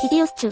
비디오 스튜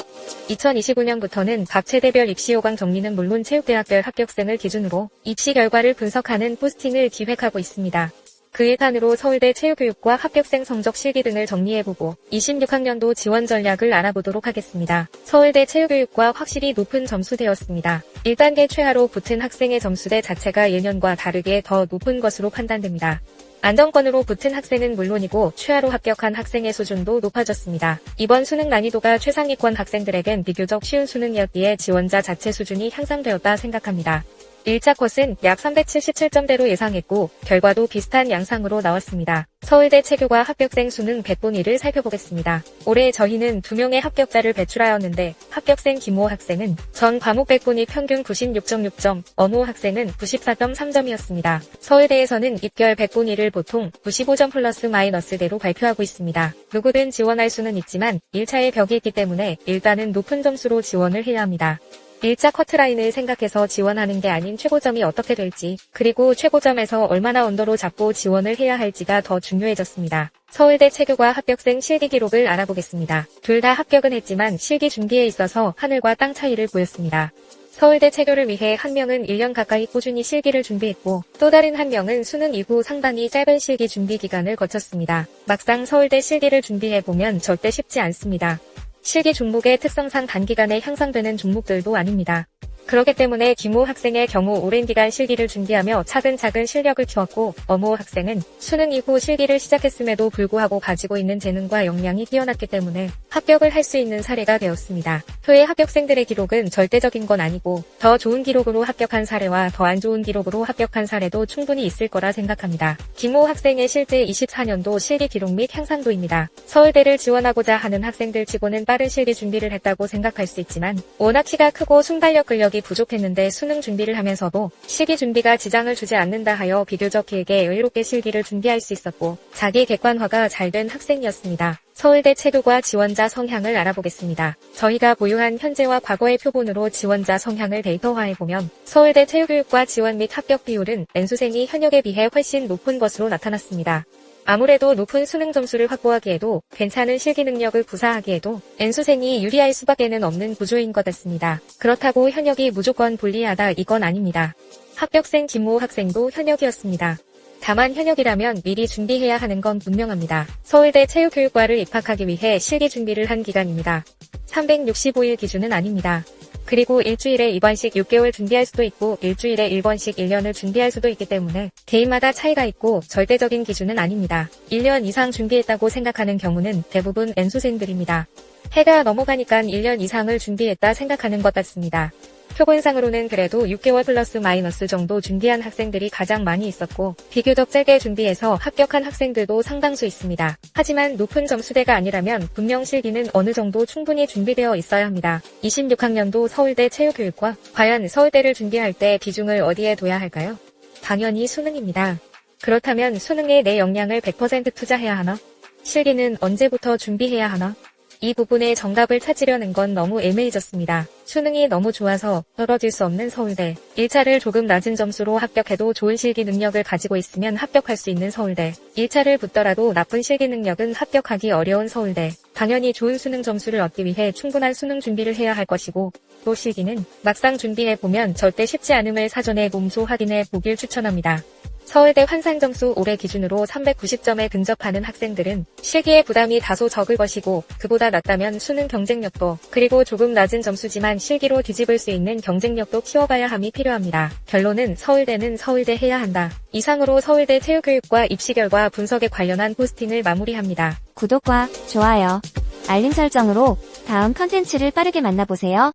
2029년부터는 각 체대별 입시 요강 정리는 물론 체육대학별 합격생을 기준으로 입시 결과를 분석하는 포스팅을 기획하고 있습니다. 그 일환으로 서울대 체육교육과 합격생 성적 실기 등을 정리해보고 26학년도 지원 전략을 알아보도록 하겠습니다. 서울대 체육교육과 확실히 높은 점수대였습니다. 1단계 최하로 붙은 학생의 점수대 자체가 예년과 다르게 더 높은 것으로 판단됩니다. 안정권으로 붙은 학생은 물론이고 최하로 합격한 학생의 수준도 높아졌습니다. 이번 수능 난이도가 최상위권 학생들에겐 비교적 쉬운 수능이었기에 지원자 자체 수준이 향상되었다 생각합니다. 1차 컷은 약 377점대로 예상했고 결과도 비슷한 양상으로 나왔습니다. 서울대 체교과 합격생 수능 백분위를 살펴보겠습니다. 올해 저희는 2명의 합격자를 배출하였는데 합격생 김호 학생은 전 과목 백분위 평균 96.6점, 언호 학생은 94.3점이었습니다. 서울대에서는 입결 백분위를 보통 95점 플러스 마이너스대로 발표하고 있습니다. 누구든 지원할 수는 있지만 1차의 벽이 있기 때문에 일단은 높은 점수로 지원을 해야 합니다. 1차 커트라인을 생각해서 지원하는 게 아닌 최고점이 어떻게 될지, 그리고 최고점에서 얼마나 언더로 잡고 지원을 해야 할지가 더 중요해졌습니다. 서울대 체교과 합격생 실기 기록을 알아보겠습니다. 둘 다 합격은 했지만 실기 준비에 있어서 하늘과 땅 차이를 보였습니다. 서울대 체교를 위해 한 명은 1년 가까이 꾸준히 실기를 준비했고 또 다른 한 명은 수능 이후 상당히 짧은 실기 준비 기간을 거쳤습니다. 막상 서울대 실기를 준비해보면 절대 쉽지 않습니다. 실기 종목의 특성상 단기간에 향상되는 종목들도 아닙니다. 그렇기 때문에 김호 학생의 경우 오랜 기간 실기를 준비하며 차근차근 실력을 키웠고 엄호 학생은 수능 이후 실기를 시작했음에도 불구하고 가지고 있는 재능과 역량이 뛰어났기 때문에 합격을 할 수 있는 사례가 되었습니다. 표의 합격생들의 기록은 절대적인 건 아니고 더 좋은 기록으로 합격한 사례와 더 안 좋은 기록으로 합격한 사례도 충분히 있을 거라 생각합니다. 김호 학생의 실제 24년도 실기 기록 및 향상도입니다. 서울대를 지원하고자 하는 학생들 치고는 빠른 실기 준비를 했다고 생각할 수 있지만 워낙 키가 크고 순발력 근력이 부족했는데 수능 준비를 하면서도 실기 준비가 지장을 주지 않는다 하여 비교적 길게 여유롭게 실기를 준비할 수 있었고 자기 객관화가 잘 된 학생이었습니다. 서울대 체교과 지원자 성향을 알아보겠습니다. 저희가 보유한 현재와 과거의 표본으로 지원자 성향을 데이터화해보면 서울대 체육교육과 지원 및 합격 비율은 N수생이 현역에 비해 훨씬 높은 것으로 나타났습니다. 아무래도 높은 수능 점수를 확보하기에도 괜찮은 실기 능력을 구사하기에도 N수생이 유리할 수밖에는 없는 구조인 것 같습니다. 그렇다고 현역이 무조건 불리하다 이건 아닙니다. 합격생 김모 학생도 현역이었습니다. 다만 현역이라면 미리 준비해야 하는 건 분명합니다. 서울대 체육교육과를 입학하기 위해 실기 준비를 한 기간입니다. 365일 기준은 아닙니다. 그리고 일주일에 2번씩 6개월 준비할 수도 있고 일주일에 1번씩 1년을 준비할 수도 있기 때문에 개인마다 차이가 있고 절대적인 기준은 아닙니다. 1년 이상 준비했다고 생각하는 경우는 대부분 N수생들입니다. 해가 넘어가니까 1년 이상을 준비했다 생각하는 것 같습니다. 표본상으로는 그래도 6개월 플러스 마이너스 정도 준비한 학생들이 가장 많이 있었고 비교적 짧게 준비해서 합격한 학생들도 상당수 있습니다. 하지만 높은 점수대가 아니라면 분명 실기는 어느 정도 충분히 준비되어 있어야 합니다. 26학년도 서울대 체육교육과 과연 서울대를 준비할 때 비중을 어디에 둬야 할까요? 당연히 수능입니다. 그렇다면 수능에 내 역량을 100% 투자해야 하나? 실기는 언제부터 준비해야 하나? 이 부분의 정답을 찾으려는 건 너무 애매해졌습니다. 수능이 너무 좋아서 떨어질 수 없는 서울대. 1차를 조금 낮은 점수로 합격해도 좋은 실기 능력을 가지고 있으면 합격할 수 있는 서울대. 1차를 붙더라도 나쁜 실기 능력은 합격하기 어려운 서울대. 당연히 좋은 수능 점수를 얻기 위해 충분한 수능 준비를 해야 할 것이고 또 실기는 막상 준비해보면 절대 쉽지 않음을 사전에 몸소 확인해 보길 추천합니다. 서울대 환산점수 올해 기준으로 390점에 근접하는 학생들은 실기의 부담이 다소 적을 것이고 그보다 낮다면 수능 경쟁력도 그리고 조금 낮은 점수지만 실기로 뒤집을 수 있는 경쟁력도 키워가야 함이 필요합니다. 결론은 서울대는 서울대 해야 한다. 이상으로 서울대 체육교육과 입시 결과 분석에 관련한 포스팅을 마무리합니다. 구독과 좋아요, 알림 설정으로 다음 컨텐츠를 빠르게 만나보세요.